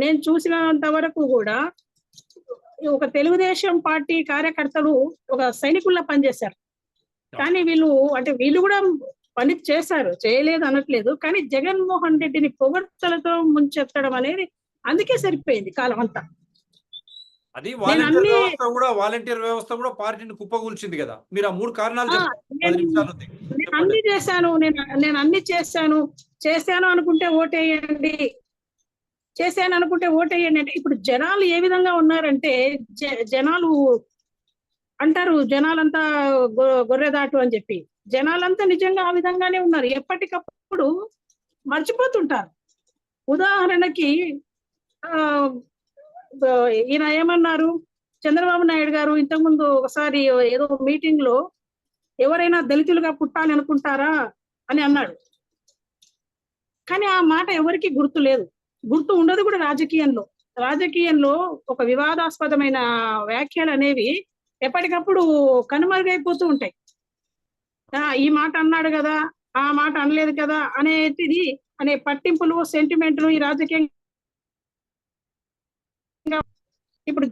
నేను చూసినంత వరకు కూడా ఒక తెలుగుదేశం పార్టీ కార్యకర్తలు ఒక సైనికుల్లా పనిచేశారు. కానీ వీళ్ళు కూడా పని చేశారు, చేయలేదు అనట్లేదు. కానీ జగన్మోహన్ రెడ్డిని పొగడ్తలతో ముంచెత్తడం అనేది అందుకే సరిపోయింది కాలం అంతా. అది వాలంటీర్ వ్యవస్థ కూడా పార్టీని కుప్పగూల్చింది కదా. మీరు ఆ 3 కారణాలు నేను అన్ని చేశాను, నేను అన్ని చేశాను అనుకుంటే ఓటేయండి, చేశాను అనుకుంటే ఓటేయండి అంటే ఇప్పుడు జనాలు ఏ విధంగా ఉన్నారంటే జనాలు అంటారు జనాలంతా గొర్రెదాటు అని చెప్పి, జనాలంతా నిజంగా ఆ విధంగానే ఉన్నారు. ఎప్పటికప్పుడు మర్చిపోతుంటారు. ఉదాహరణకి ఈయన ఏమన్నారు, చంద్రబాబు నాయుడు గారు ఇంతకుముందు ఒకసారి ఏదో మీటింగ్ లో ఎవరైనా దళితులుగా పుట్టాలి అనుకుంటారా అని అన్నాడు. కానీ ఆ మాట ఎవరికి గుర్తు లేదు, గుర్తు ఉండదు కూడా. రాజకీయంలో ఒక వివాదాస్పదమైన వ్యాఖ్యలు అనేవి ఎప్పటికప్పుడు కనుమరుగైపోతూ ఉంటాయి. ఈ మాట అన్నాడు కదా, ఆ మాట అనలేదు కదా అనే పట్టింపులు, సెంటిమెంట్లు ఈ రాజకీయంగా ఇప్పుడు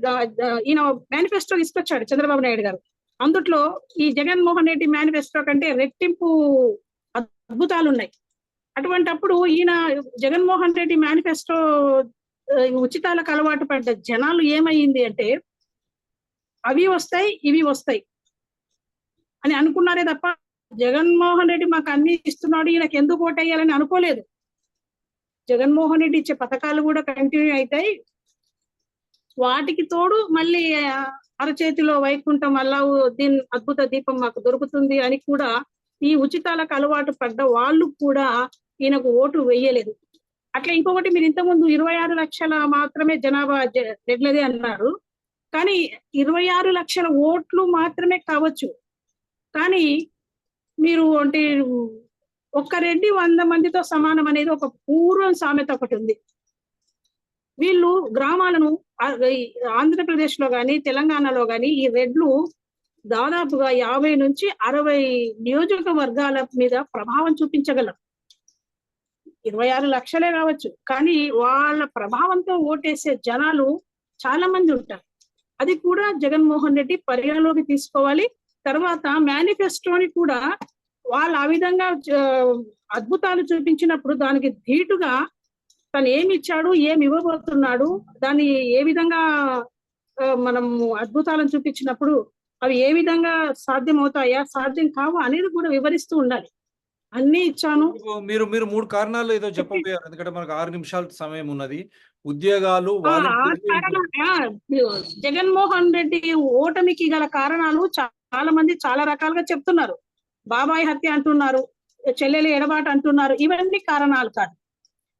ఈయన మేనిఫెస్టో తీసుకొచ్చాడు చంద్రబాబు నాయుడు గారు. అందుట్లో ఈ జగన్మోహన్ రెడ్డి మేనిఫెస్టో కంటే రెట్టింపు అద్భుతాలు ఉన్నాయి. అటువంటప్పుడు ఈయన జగన్మోహన్ రెడ్డి మేనిఫెస్టో ఉచితాలకు అలవాటు పడ్డ జనాలు ఏమైంది అంటే అవి వస్తాయి ఇవి వస్తాయి అని అనుకున్నారే తప్ప జగన్మోహన్ రెడ్డి మాకు అన్ని ఇస్తున్నాడు ఈయనకి ఎందుకు ఓటేయాలని అనుకోలేదు. జగన్మోహన్ రెడ్డి ఇచ్చే పథకాలు కూడా కంటిన్యూ అవుతాయి. వాటికి తోడు మళ్ళీ అరచేతిలో వైకుంఠం అల్లావుద్దీన్ అద్భుత దీపం మాకు దొరుకుతుంది అని కూడా ఈ ఉచితాలకు అలవాటు పడ్డ వాళ్ళు కూడా ఈయనకు ఓటు వేయలేదు. అట్లా ఇంకొకటి మీరు ఇంతకుముందు 26 లక్షల మాత్రమే జనాభా రెడ్లదే అన్నారు. కానీ 26 లక్షల ఓట్లు మాత్రమే కావచ్చు. కానీ మీరు అంటే ఒక్క రెడ్డి 100 మందితో సమానం అనేది ఒక పూర్వం సామెత ఒకటి ఉంది. వీళ్ళు గ్రామాలను ఆంధ్రప్రదేశ్ లో గాని తెలంగాణలో గాని ఈ రెడ్లు దాదాపుగా 50 నుంచి 60 నియోజకవర్గాల మీద ప్రభావం చూపించగలరు. 26 లక్షలే కావచ్చు, కానీ వాళ్ళ ప్రభావంతో ఓటేసే జనాలు చాలా మంది ఉంటారు. అది కూడా జగన్మోహన్ రెడ్డి పరిగణలోకి తీసుకోవాలి. తర్వాత మేనిఫెస్టోని కూడా వాళ్ళు ఆ విధంగా అద్భుతాలు చూపించినప్పుడు దానికి ధీటుగా తను ఏమి ఇచ్చాడు, ఏమి ఇవ్వబోతున్నాడు, దాన్ని ఏ విధంగా మనం అద్భుతాలను చూపించినప్పుడు అవి ఏ విధంగా సాధ్యం అవుతాయా సాధ్యం కావా అనేది కూడా వివరిస్తూ ఉండాలి. అన్ని ఇచ్చాను. మీరు 3 కారణాలు ఏదో చెప్పబోయారు, ఎందుకంటే మనకు 6 నిమిషాల సమయం ఉన్నది. ఉద్యోగాలు, జగన్మోహన్ రెడ్డి ఓటమికి గల కారణాలు చాలా మంది చాలా రకాలుగా చెప్తున్నారు. బాబాయ్ హత్య అంటున్నారు, చెల్లెలు ఎడబాటు అంటున్నారు. ఇవన్నీ కారణాలు కాదు.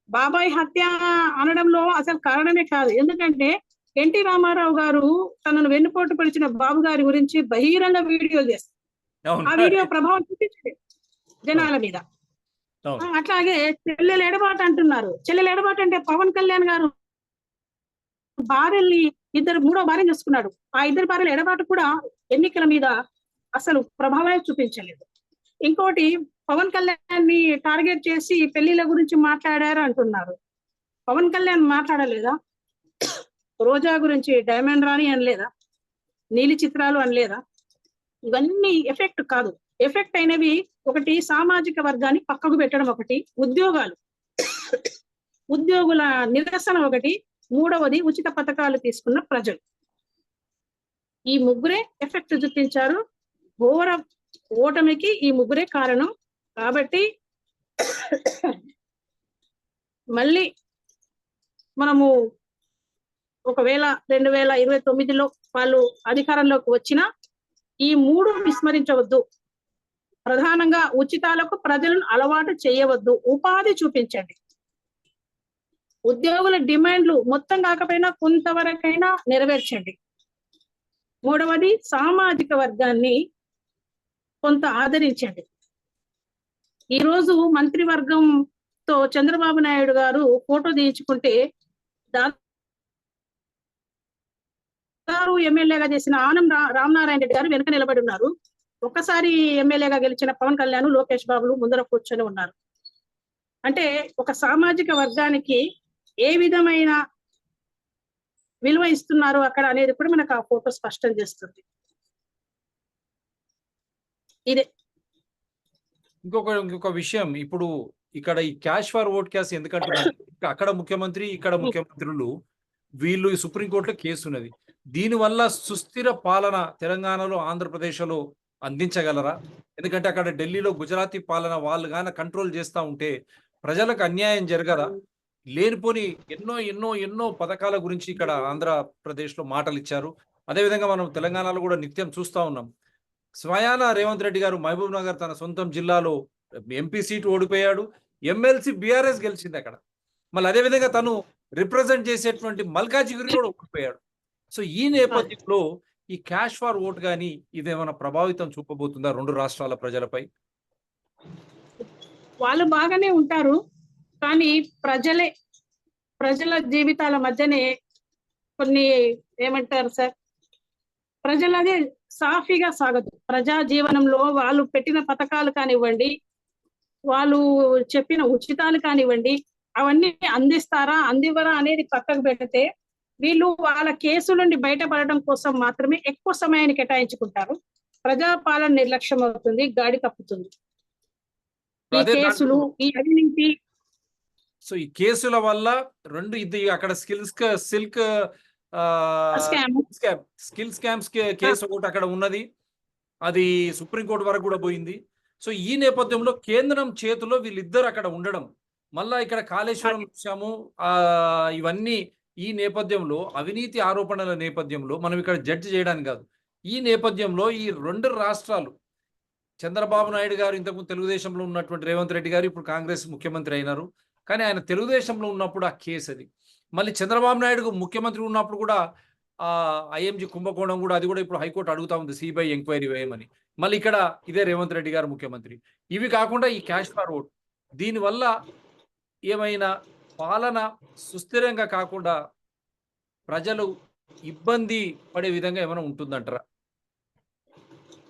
బాబాయ్ హత్య అనడంలో అసలు కారణమే కాదు. ఎందుకంటే ఎన్టీ రామారావు గారు తనను వెన్నుపోటు పడిచిన బాబు గారి గురించి బహిరంగ వీడియోలు చేస్తారు. ఆ వీడియో ప్రభావం చూపించలేదు జనాల మీద. అట్లాగే చెల్లెలు ఎడబాటు అంటున్నారు. చెల్లెలు ఎడబాటు అంటే పవన్ కళ్యాణ్ గారు భార్యల్ని మూడో భార్యను చూసుకున్నాడు. ఆ 2 భార్యల ఎడబాటు కూడా ఎన్నికల మీద అసలు ప్రభావం చూపించలేదు. ఇంకోటి పవన్ కళ్యాణ్ ని టార్గెట్ చేసి పెళ్లిళ్ళ గురించి మాట్లాడారు అంటున్నారు. పవన్ కళ్యాణ్ మాట్లాడలేదా? రోజా గురించి డైమండ్ రాణి అనలేదా? నీలి చిత్రాలు అనలేదా? ఇవన్నీ ఎఫెక్ట్ కాదు. ఎఫెక్ట్ అయినవి ఒకటి సామాజిక వర్గాన్ని పక్కకు పెట్టడం, ఒకటి ఉద్యోగుల నిరసన, ఒకటి మూడవది ఉచిత పథకాలు తీసుకున్న ప్రజలు. ఈ ముగ్గురే ఎఫెక్ట్ చూపించారు. ఘోర ఓటమికి ఈ ముగ్గురే కారణం. కాబట్టి మళ్ళీ మనము ఒకవేళ 2029లో వాళ్ళు అధికారంలోకి వచ్చినా ఈ 3 విస్మరించవద్దు. ప్రధానంగా ఉచితాలకు ప్రజలను అలవాటు చేయవద్దు. ఉపాధి చూపించండి. ఉద్యోగుల డిమాండ్లు మొత్తం కాకపోయినా కొంతవరకైనా నెరవేర్చండి. మూడవది సామాజిక వర్గాన్ని కొంత ఆదరించండి. ఈరోజు మంత్రివర్గంతో చంద్రబాబు నాయుడు గారు ఫోటో తీయించుకుంటే ఎమ్మెల్యేగా చేసిన ఆనం రామనారాయణ రెడ్డి గారు వెనుక నిలబడి ఉన్నారు. ఒక్కసారి ఎమ్మెల్యేగా గెలిచిన పవన్ కళ్యాణ్, లోకేష్ బాబులు ముందర కూర్చొని ఉన్నారు. అంటే ఒక సామాజిక వర్గానికి ఏ విధమైన విలువ ఇస్తున్నారు అక్కడ అనేది కూడా మనకు ఆ ఫోటో స్పష్టం చేస్తుంది. ఇదే ఇంకొక విషయం, ఇప్పుడు ఇక్కడ ఈ క్యాష్ ఫర్ ఓట్ క్యాష్ ఎందుకంటున్నారు? అక్కడ ముఖ్యమంత్రి, ఇక్కడ ముఖ్యమంత్రులు, వీళ్ళు సుప్రీంకోర్టులో కేసు ఉన్నది. దీనివల్ల సుస్థిర పాలన తెలంగాణలో, ఆంధ్రప్రదేశ్లో అందించగలరా? ఎందుకంటే అక్కడ ఢిల్లీలో గుజరాతీ పాలన వాళ్ళు గాన కంట్రోల్ చేస్తూ ఉంటే ప్రజలకు అన్యాయం జరగదా? లేనిపోని ఎన్నో పథకాల గురించి ఇక్కడ ఆంధ్రప్రదేశ్లో మాటలు ఇచ్చారు. అదేవిధంగా మనం తెలంగాణలో కూడా నిత్యం చూస్తూ ఉన్నాం. స్వయాన రేవంత్ రెడ్డి గారు మహబూబ్ నగర్ తన సొంతం జిల్లాలో ఎంపీ సీటు ఓడిపోయాడు. ఎమ్మెల్సీ బీఆర్ఎస్ గెలిచింది అక్కడ. మళ్ళీ అదేవిధంగా తను రిప్రజెంట్ చేసేటువంటి మల్కాజిగిరి కూడా ఓడిపోయాడు. సో ఈ నేపథ్యంలో ఈ క్యాష్ ఫర్ ఓట్ కానీ ఇదేమైనా ప్రభావితం చూపబోతుందా 2 రాష్ట్రాల ప్రజలపై? వాళ్ళు బాగానే ఉంటారు, కానీ ప్రజల జీవితాల మధ్యనే కొన్ని ఏమంటారు సార్, ప్రజలదే సాఫీగా సాగదు. ప్రజా జీవనంలో వాళ్ళు పెట్టిన పథకాలు కానివ్వండి, వాళ్ళు చెప్పిన ఉచితాలు కానివ్వండి, అవన్నీ అందిస్తారా అందివరా అనేది పక్కకు పెడితే వీళ్ళు వాళ్ళ కేసు నుండి బయటపడడం కోసం మాత్రమే ఎక్కువ సమయాన్ని కేటాయించుకుంటారు. ప్రజాపాలన నిర్లక్ష్యం అవుతుంది, గాడి తప్పుతుంది. ఈ అదే కేసులు, ఈ అవినీతి. సో ఈ కేసుల వల్ల ఇది అక్కడ సిల్క్ స్కామ్. స్కామ్స్ కేసు ఒకటి అక్కడ ఉన్నది, అది సుప్రీంకోర్టు వరకు కూడా పోయింది. సో ఈ నేపథ్యంలో కేంద్రం చేతిలో వీళ్ళిద్దరు అక్కడ ఉండడం, మళ్ళా ఇక్కడ కాళేశ్వరం చూసాము, ఇవన్నీ ఈ నేపథ్యంలో అవినీతి ఆరోపణల నేపథ్యంలో మనం ఇక్కడ జడ్జి చేయడానికి కాదు. ఈ నేపథ్యంలో ఈ 2 రాష్ట్రాలు, చంద్రబాబు నాయుడు గారు ఇంతకు తెలుగుదేశంలో ఉన్నటువంటి రేవంత్ రెడ్డి గారు ఇప్పుడు కాంగ్రెస్ ముఖ్యమంత్రి అయినారు, కానీ ఆయన తెలుగుదేశంలో ఉన్నప్పుడు ఆ కేసు అది. మళ్ళీ చంద్రబాబు నాయుడు ముఖ్యమంత్రి ఉన్నప్పుడు కూడా ఐఎంజీ కుంభకోణం కూడా, అది కూడా ఇప్పుడు హైకోర్టు అడుగుతా ఉంది సిబిఐ ఎంక్వైరీ వేయమని. మళ్ళీ ఇక్కడ ఇదే రేవంత్ రెడ్డి గారు ముఖ్యమంత్రి. ఇవి కాకుండా ఈ క్యాష్ ఫార్వర్డ్, దీనివల్ల ఏమైనా పాలన సుస్థిరంగా కాకుండా ప్రజలు ఇబ్బంది పడే విధంగా ఏమైనా ఉంటుందంటారా?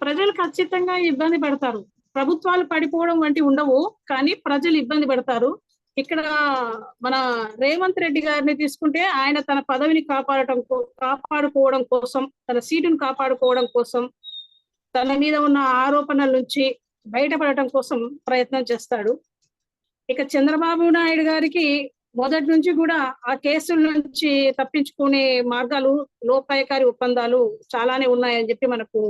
ప్రజలు ఖచ్చితంగా ఇబ్బంది పడతారు. ప్రభుత్వాలు పడిపోవడం వంటి ఉండవు, కానీ ప్రజలు ఇబ్బంది పడతారు. ఇక్కడ మన రేవంత్ రెడ్డి గారిని తీసుకుంటే ఆయన తన పదవిని కాపాడుకోవడం కోసం, తన సీటును కాపాడుకోవడం కోసం, తన మీద ఉన్న ఆరోపణల నుంచి బయటపడటం కోసం ప్రయత్నం చేస్తాడు. ఇక చంద్రబాబు నాయుడు గారికి మొదటి నుంచి కూడా ఆ కేసుల నుంచి తప్పించుకునే మార్గాలు, లోపాయకారి ఒప్పందాలు చాలానే ఉన్నాయని చెప్పి మనకు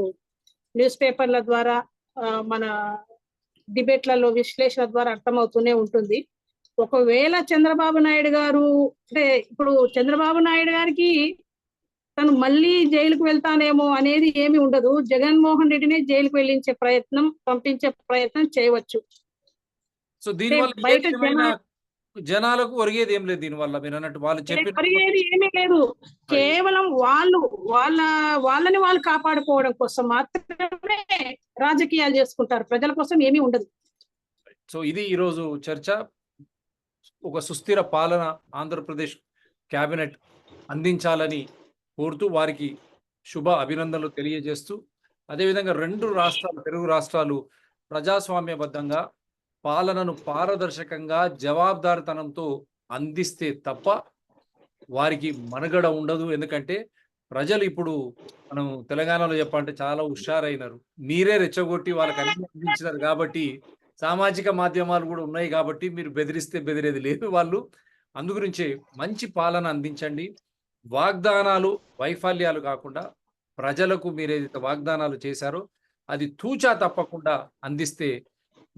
న్యూస్ పేపర్ల ద్వారా, మన డిబేట్లలో విశ్లేషణ ద్వారా అర్థమవుతూనే ఉంటుంది. ఒకవేళ చంద్రబాబు నాయుడు గారు, అంటే ఇప్పుడు చంద్రబాబు నాయుడు గారికి తను మళ్ళీ జైలుకు వెళ్తానేమో అనేది ఏమి ఉండదు. జగన్మోహన్ రెడ్డిని జైలుకు పంపించే ప్రయత్నం చేయవచ్చు. సో దీనివల్ల బయట జనాలకు ఒరిగేది ఏం లేదు దీనివల్ల, మీరు అన్నట్టు వాళ్ళు ఒరిగేది ఏమీ లేదు. కేవలం వాళ్ళని వాళ్ళు కాపాడుకోవడం కోసం మాత్రమే రాజకీయాలు చేసుకుంటారు, ప్రజల కోసం ఏమీ ఉండదు. సో ఇది ఈరోజు చర్చ. ఒక సుస్థిర పాలన ఆంధ్రప్రదేశ్ కేబినెట్ అందించాలని కోరుతూ వారికి శుభ అభినందనలు తెలియజేస్తూ, అదేవిధంగా 2 రాష్ట్రాలు, తెలుగు రాష్ట్రాలు ప్రజాస్వామ్యబద్ధంగా పాలనను పారదర్శకంగా జవాబుదారితనంతో అందిస్తే తప్ప వారికి మనుగడ ఉండదు. ఎందుకంటే ప్రజలు ఇప్పుడు మనం తెలంగాణలో చెప్పాలంటే చాలా హుషారైనారు, మీరే రెచ్చగొట్టి వాళ్ళకి అన్ని అందించినారు కాబట్టి, సామాజిక మాధ్యమాలు కూడా ఉన్నాయి కాబట్టి మీరు బెదిరిస్తే బెదిరేది లేదు వాళ్ళు. అందుగురించే మంచి పాలన అందించండి. వాగ్దానాలు వైఫల్యాలు కాకుండా ప్రజలకు మీరు ఏదైతే వాగ్దానాలు చేశారో అది తూచా తప్పకుండా అందిస్తే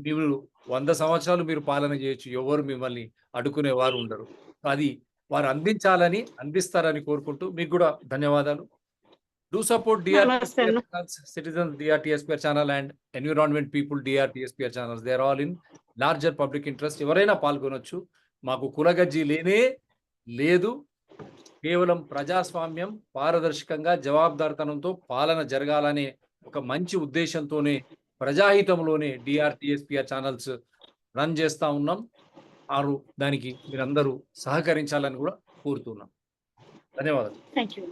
మీరు 100 సంవత్సరాలు మీరు పాలన చేయొచ్చు, ఎవరు మిమ్మల్ని అడ్డుకునే వారు ఉండరు. అది వారు అందిస్తారని కోరుకుంటూ మీకు కూడా ధన్యవాదాలు. Do support citizens DRTSPR channel and environment people DRTSPR channels. They are all in larger public interest. ఎవరైనా పాల్గొనొచ్చు, మాకు కులగజ్జి లేనే లేదు. కేవలం ప్రజాస్వామ్యం, పారదర్శకంగా జవాబుదారితనంతో పాలన జరగాలనే ఒక మంచి ఉద్దేశంతోనే, ప్రజాహితంలోనే DRTSPR ఛానల్స్ రన్ చేస్తా ఉన్నాం. దానికి మీరందరూ సహకరించాలని కూడా కోరుతున్నాం. ధన్యవాదాలు. Thank you.